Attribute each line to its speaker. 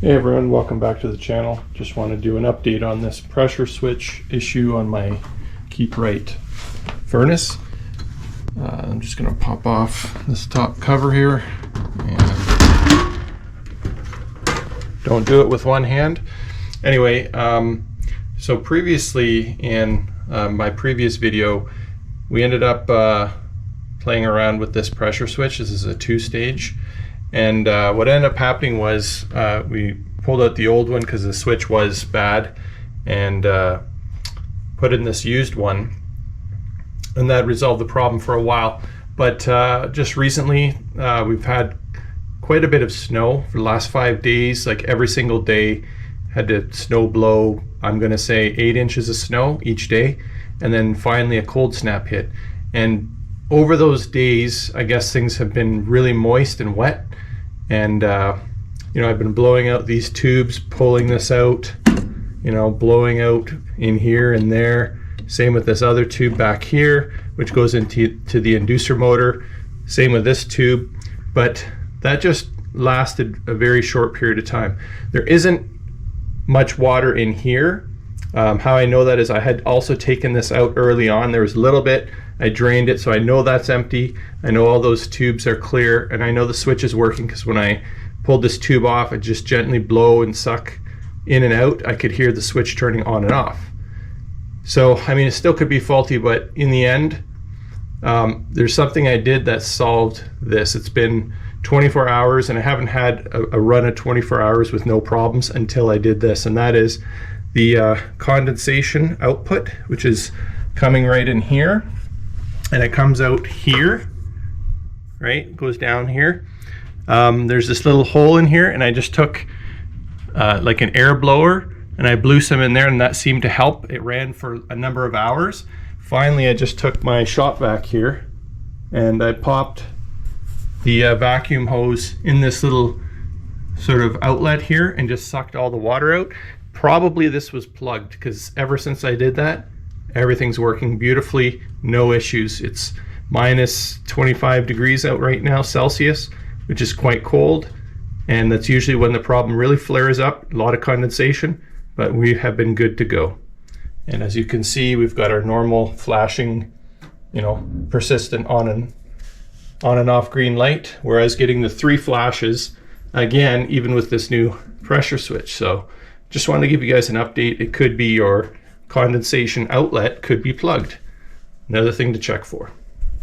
Speaker 1: Hey everyone, welcome back to the channel. Just want to do an update on this pressure switch issue on my Keep Right furnace. I'm just going to pop off this top cover here, and don't do it with one hand. Anyway, so previously in my previous video, we ended up playing around with this pressure switch. This is a 2-stage. And what ended up happening was we pulled out the old one because the switch was bad and put in this used one, and that resolved the problem for a while. But just recently we've had quite a bit of snow for the last 5 days. Like every single day had to snow blow, I'm gonna say 8 inches of snow each day, and then finally a cold snap hit. And over those days, I guess things have been really moist and wet, and you know, I've been blowing out these tubes, pulling this out, you know, blowing out in here and there. Same with this other tube back here, which goes into the inducer motor. Same with this tube, but that just lasted a very short period of time. There isn't much water in here. How I know that is I had also taken this out early on. There was a little bit. I drained it, so I know that's empty. I know all those tubes are clear, and I know the switch is working because when I pulled this tube off, I just gently blow and suck in and out. I could hear the switch turning on and off. So, I mean, it still could be faulty, but in the end, there's something I did that solved this. It's been 24 hours, and I haven't had a run of 24 hours with no problems until I did this, and that is the condensation output, which is coming right in here. And it comes out here, right? It goes down here. There's this little hole in here, and I just took like an air blower and I blew some in there, and that seemed to help. It ran for a number of hours. Finally, I just took my shop vac here and I popped the vacuum hose in this little sort of outlet here and just sucked all the water out. Probably this was plugged, because ever since I did that, everything's working beautifully, no issues. It's minus 25 degrees out right now, Celsius, which is quite cold, and that's usually when the problem really flares up, a lot of condensation, but we have been good to go. And as you can see, we've got our normal flashing, you know, persistent on and off green light, whereas getting the 3 flashes, again, even with this new pressure switch. So just wanted to give you guys an update. It could be your condensation outlet could be plugged. Another thing to check for.